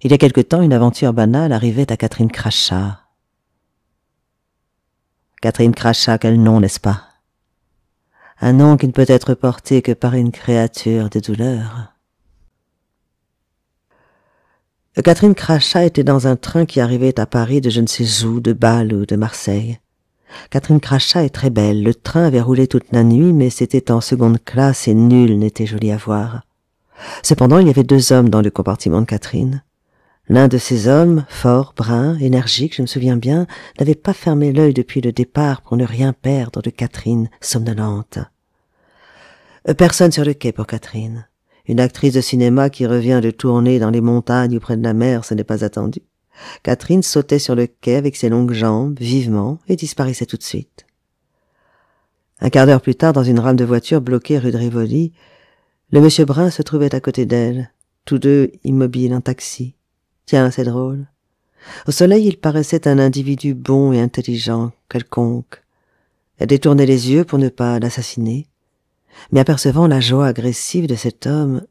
Il y a quelque temps, une aventure banale arrivait à Catherine Crachat. Catherine Crachat, quel nom, n'est-ce pas? Un nom qui ne peut être porté que par une créature de douleur. Catherine Crachat était dans un train qui arrivait à Paris de je ne sais où, de Bâle ou de Marseille. Catherine Crachat est très belle. Le train avait roulé toute la nuit, mais c'était en seconde classe et nul n'était joli à voir. Cependant, il y avait deux hommes dans le compartiment de Catherine. L'un de ces hommes, fort, brun, énergique, je me souviens bien, n'avait pas fermé l'œil depuis le départ pour ne rien perdre de Catherine somnolente. Personne sur le quai pour Catherine. Une actrice de cinéma qui revient de tourner dans les montagnes ou près de la mer, ce n'est pas attendu. Catherine sautait sur le quai avec ses longues jambes, vivement, et disparaissait tout de suite. Un quart d'heure plus tard, dans une rame de voiture bloquée rue de Rivoli, le monsieur Brun se trouvait à côté d'elle, tous deux immobiles en taxi. Tiens, c'est drôle. Au soleil, il paraissait un individu bon et intelligent, quelconque. Elle détournait les yeux pour ne pas l'assassiner, mais apercevant la joie agressive de cet homme,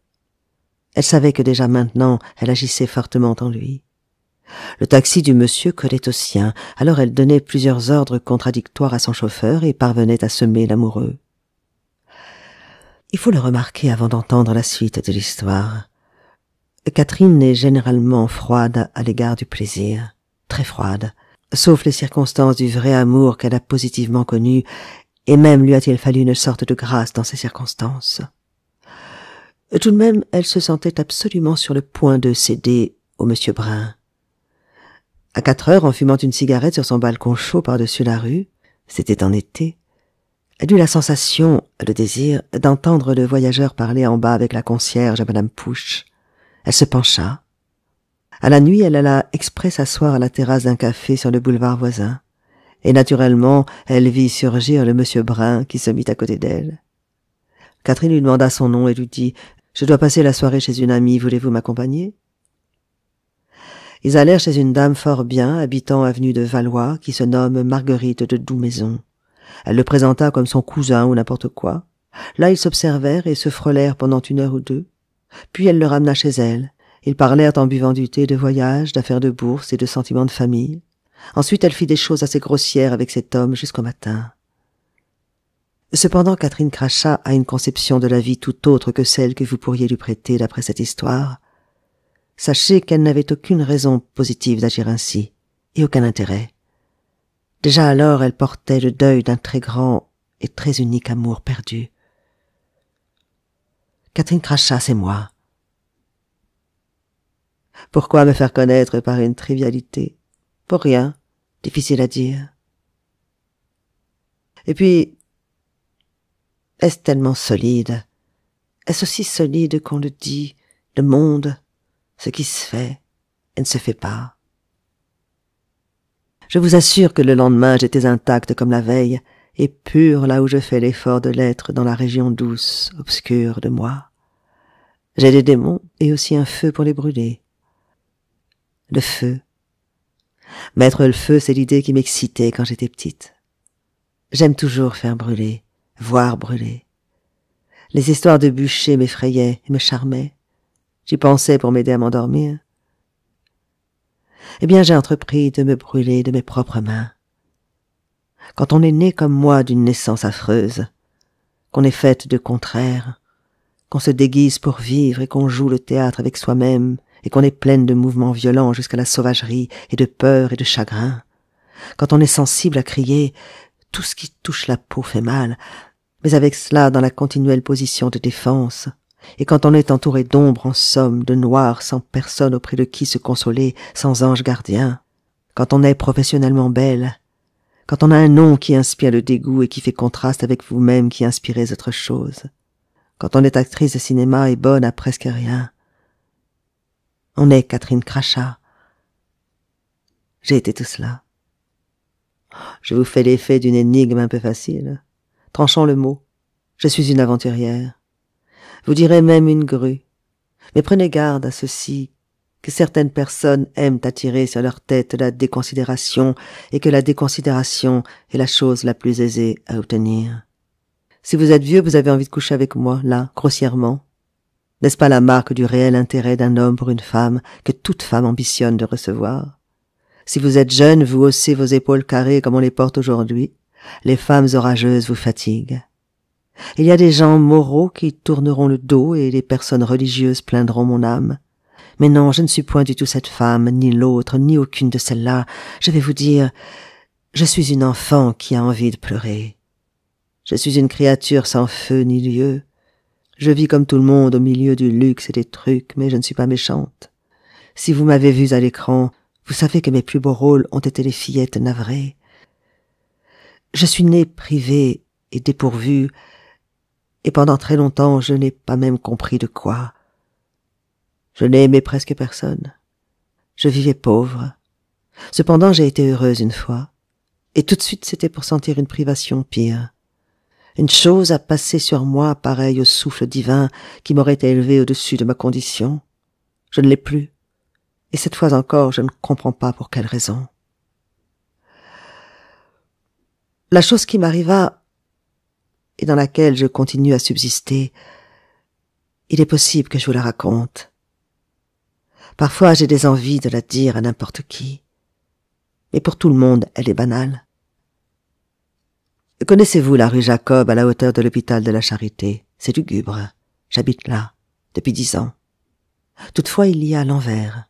elle savait que déjà maintenant, elle agissait fortement en lui. Le taxi du monsieur collait au sien, alors elle donnait plusieurs ordres contradictoires à son chauffeur et parvenait à semer l'amoureux. Il faut le remarquer avant d'entendre la suite de l'histoire. Catherine est généralement froide à l'égard du plaisir, très froide, sauf les circonstances du vrai amour qu'elle a positivement connu, et même lui a-t-il fallu une sorte de grâce dans ces circonstances. Tout de même, elle se sentait absolument sur le point de céder au monsieur Brun. À 4 heures, en fumant une cigarette sur son balcon chaud par-dessus la rue, c'était en été, elle eut la sensation, le désir, d'entendre le voyageur parler en bas avec la concierge à madame Pouche. Elle se pencha. À la nuit, elle alla exprès s'asseoir à la terrasse d'un café sur le boulevard voisin. Et naturellement, elle vit surgir le monsieur Brun qui se mit à côté d'elle. Catherine lui demanda son nom et lui dit « Je dois passer la soirée chez une amie, voulez-vous m'accompagner ?» Ils allèrent chez une dame fort bien, habitant avenue de Valois, qui se nomme Marguerite de Doumaison. Elle le présenta comme son cousin ou n'importe quoi. Là, ils s'observèrent et se frôlèrent pendant 1 heure ou 2. Puis elle le ramena chez elle. Ils parlèrent en buvant du thé de voyage, d'affaires de bourse et de sentiments de famille. Ensuite, elle fit des choses assez grossières avec cet homme jusqu'au matin. Cependant, Catherine Crachat a une conception de la vie tout autre que celle que vous pourriez lui prêter d'après cette histoire. Sachez qu'elle n'avait aucune raison positive d'agir ainsi, et aucun intérêt. Déjà alors, elle portait le deuil d'un très grand et très unique amour perdu. Catherine Crachat, c'est moi. Pourquoi me faire connaître par une trivialité? Pour rien, difficile à dire. Et puis, est-ce tellement solide? Est-ce aussi solide qu'on le dit, le monde, ce qui se fait et ne se fait pas? Je vous assure que le lendemain, j'étais intacte comme la veille, et pure là où je fais l'effort de l'être dans la région douce, obscure de moi. J'ai des démons et aussi un feu pour les brûler. Le feu. Mettre le feu, c'est l'idée qui m'excitait quand j'étais petite. J'aime toujours faire brûler, voir brûler. Les histoires de bûchers m'effrayaient et me charmaient. J'y pensais pour m'aider à m'endormir. Eh bien, j'ai entrepris de me brûler de mes propres mains. Quand on est né comme moi d'une naissance affreuse, qu'on est faite de contraires, qu'on se déguise pour vivre et qu'on joue le théâtre avec soi-même, et qu'on est pleine de mouvements violents jusqu'à la sauvagerie et de peur et de chagrin, quand on est sensible à crier « tout ce qui touche la peau fait mal », mais avec cela dans la continuelle position de défense, et quand on est entouré d'ombre en somme, de noir, sans personne auprès de qui se consoler, sans ange gardien, quand on est professionnellement belle, quand on a un nom qui inspire le dégoût et qui fait contraste avec vous-même qui inspirez autre chose, quand on est actrice de cinéma et bonne à presque rien. On est Catherine Crachat. J'ai été tout cela. Je vous fais l'effet d'une énigme un peu facile. Tranchons le mot. Je suis une aventurière. Vous direz même une grue. Mais prenez garde à ceci, que certaines personnes aiment attirer sur leur tête la déconsidération et que la déconsidération est la chose la plus aisée à obtenir. Si vous êtes vieux, vous avez envie de coucher avec moi, là, grossièrement. N'est-ce pas la marque du réel intérêt d'un homme pour une femme que toute femme ambitionne de recevoir? Si vous êtes jeune, vous haussez vos épaules carrées comme on les porte aujourd'hui. Les femmes orageuses vous fatiguent. Il y a des gens moraux qui tourneront le dos et les personnes religieuses plaindront mon âme. Mais non, je ne suis point du tout cette femme, ni l'autre, ni aucune de celles-là. Je vais vous dire, je suis une enfant qui a envie de pleurer. Je suis une créature sans feu ni lieu. Je vis comme tout le monde au milieu du luxe et des trucs, mais je ne suis pas méchante. Si vous m'avez vue à l'écran, vous savez que mes plus beaux rôles ont été les fillettes navrées. Je suis née privée et dépourvue, et pendant très longtemps je n'ai pas même compris de quoi. Je n'ai aimé presque personne. Je vivais pauvre. Cependant j'ai été heureuse une fois, et tout de suite c'était pour sentir une privation pire. Une chose a passé sur moi pareille au souffle divin qui m'aurait élevé au-dessus de ma condition. Je ne l'ai plus, et cette fois encore je ne comprends pas pour quelle raison. La chose qui m'arriva, et dans laquelle je continue à subsister, il est possible que je vous la raconte. Parfois j'ai des envies de la dire à n'importe qui, mais pour tout le monde elle est banale. Connaissez-vous la rue Jacob à la hauteur de l'hôpital de la Charité? C'est lugubre. J'habite là, depuis 10 ans. Toutefois, il y a l'envers.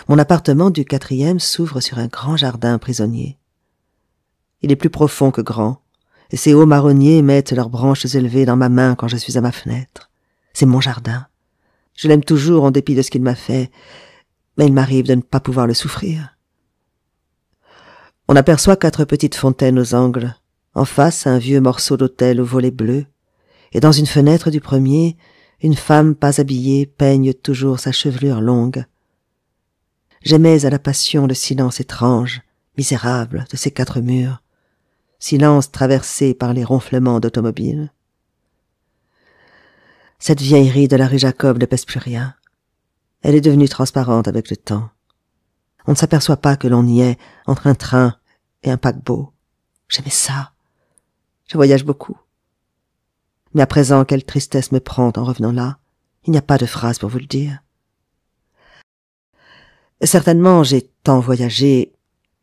Mon appartement du 4e s'ouvre sur un grand jardin prisonnier. Il est plus profond que grand, et ces hauts marronniers mettent leurs branches élevées dans ma main quand je suis à ma fenêtre. C'est mon jardin. Je l'aime toujours en dépit de ce qu'il m'a fait, mais il m'arrive de ne pas pouvoir le souffrir. On aperçoit 4 petites fontaines aux angles. En face, un vieux morceau d'autel aux volets bleus, et dans une fenêtre du premier, une femme pas habillée peigne toujours sa chevelure longue. J'aimais à la passion le silence étrange, misérable de ces 4 murs, silence traversé par les ronflements d'automobiles. Cette vieillerie de la rue Jacob ne pèse plus rien. Elle est devenue transparente avec le temps. On ne s'aperçoit pas que l'on y est entre un train et un paquebot. J'aimais ça. Je voyage beaucoup. Mais à présent, quelle tristesse me prend en revenant là. Il n'y a pas de phrase pour vous le dire. Certainement, j'ai tant voyagé.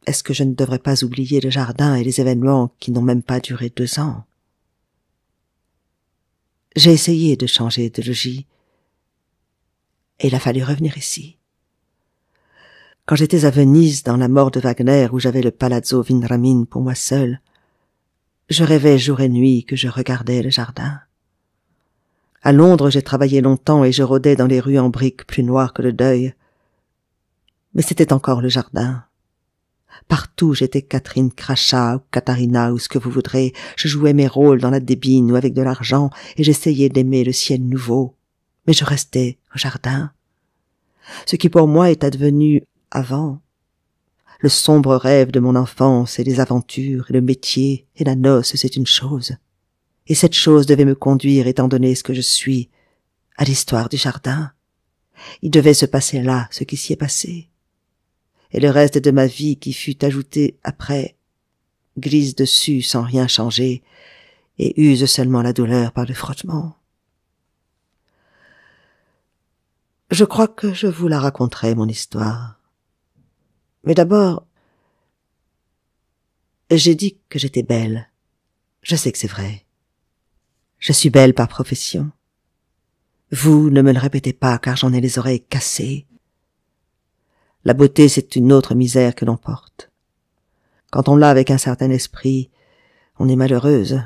Est-ce que je ne devrais pas oublier le jardin et les événements qui n'ont même pas duré 2 ans? J'ai essayé de changer de logis, et il a fallu revenir ici. Quand j'étais à Venise, dans la mort de Wagner, où j'avais le Palazzo Vindramin pour moi seul, je rêvais jour et nuit que je regardais le jardin. À Londres, j'ai travaillé longtemps et je rôdais dans les rues en briques plus noires que le deuil. Mais c'était encore le jardin. Partout, j'étais Catherine Crachat ou Katharina ou ce que vous voudrez. Je jouais mes rôles dans la débine ou avec de l'argent et j'essayais d'aimer le ciel nouveau. Mais je restais au jardin. Ce qui pour moi est advenu avant. Le sombre rêve de mon enfance et les aventures et le métier et la noce, c'est une chose. Et cette chose devait me conduire, étant donné ce que je suis, à l'histoire du jardin. Il devait se passer là ce qui s'y est passé. Et le reste de ma vie qui fut ajouté après glisse dessus sans rien changer et use seulement la douleur par le frottement. Je crois que je vous la raconterai, mon histoire. Mais d'abord, j'ai dit que j'étais belle. Je sais que c'est vrai. Je suis belle par profession. Vous ne me le répétez pas, car j'en ai les oreilles cassées. La beauté, c'est une autre misère que l'on porte. Quand on l'a avec un certain esprit, on est malheureuse.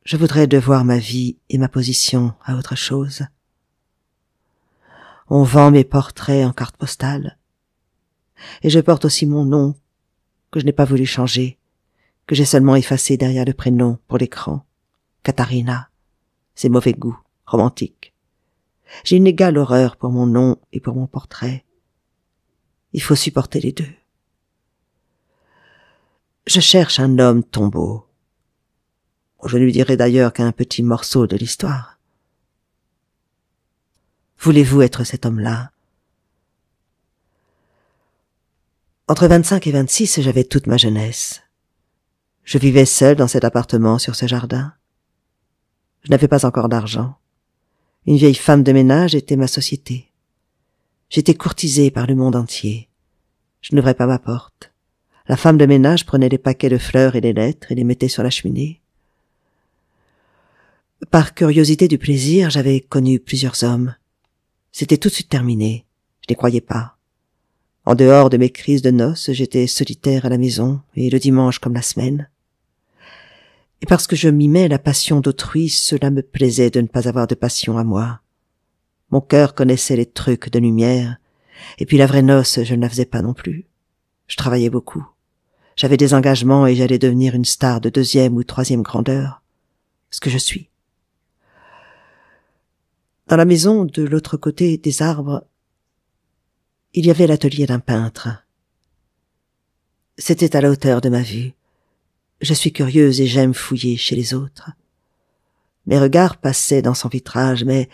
Je voudrais devoir ma vie et ma position à autre chose. On vend mes portraits en carte postale. Et je porte aussi mon nom, que je n'ai pas voulu changer, que j'ai seulement effacé derrière le prénom pour l'écran. Katharina. C'est mauvais goût, romantique. J'ai une égale horreur pour mon nom et pour mon portrait. Il faut supporter les deux. Je cherche un homme tombeau. Je ne lui dirai d'ailleurs qu'un petit morceau de l'histoire. Voulez-vous être cet homme-là? Entre 25 et 26, j'avais toute ma jeunesse. Je vivais seul dans cet appartement sur ce jardin. Je n'avais pas encore d'argent. Une vieille femme de ménage était ma société. J'étais courtisée par le monde entier. Je n'ouvrais pas ma porte. La femme de ménage prenait les paquets de fleurs et les lettres et les mettait sur la cheminée. Par curiosité du plaisir, j'avais connu plusieurs hommes. C'était tout de suite terminé. Je n'y croyais pas. En dehors de mes crises de noces, j'étais solitaire à la maison, et le dimanche comme la semaine. Et parce que je mimais la passion d'autrui, cela me plaisait de ne pas avoir de passion à moi. Mon cœur connaissait les trucs de lumière, et puis la vraie noce, je ne la faisais pas non plus. Je travaillais beaucoup. J'avais des engagements et j'allais devenir une star de 2e ou 3e grandeur. Ce que je suis. Dans la maison, de l'autre côté des arbres, il y avait l'atelier d'un peintre. C'était à la hauteur de ma vue. Je suis curieuse et j'aime fouiller chez les autres. Mes regards passaient dans son vitrage, mais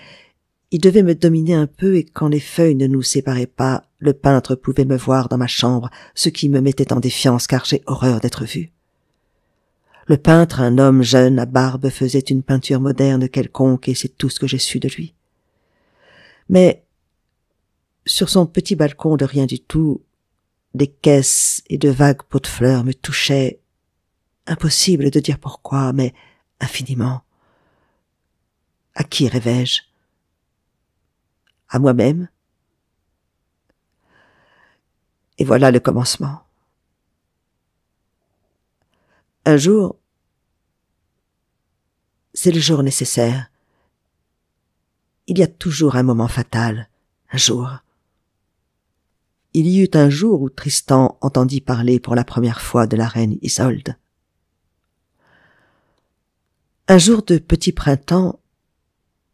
il devait me dominer un peu et quand les feuilles ne nous séparaient pas, le peintre pouvait me voir dans ma chambre, ce qui me mettait en défiance car j'ai horreur d'être vue. Le peintre, un homme jeune à barbe, faisait une peinture moderne quelconque et c'est tout ce que j'ai su de lui. Mais sur son petit balcon de rien du tout, des caisses et de vagues pots de fleurs me touchaient. Impossible de dire pourquoi, mais infiniment. À qui rêvais-je? À moi-même? Et voilà le commencement. Un jour, c'est le jour nécessaire. Il y a toujours un moment fatal, un jour. Il y eut un jour où Tristan entendit parler pour la première fois de la reine Isolde. Un jour de petit printemps,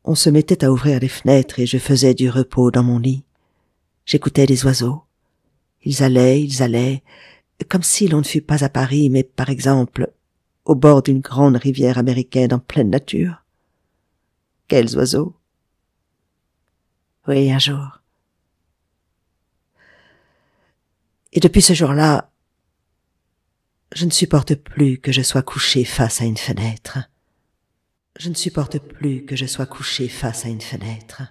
on se mettait à ouvrir les fenêtres et je faisais du repos dans mon lit. J'écoutais les oiseaux. Ils allaient, comme si l'on ne fût pas à Paris, mais par exemple au bord d'une grande rivière américaine en pleine nature. Quels oiseaux! Oui, un jour. Et depuis ce jour-là, je ne supporte plus que je sois couché face à une fenêtre. Je ne supporte plus que je sois couché face à une fenêtre.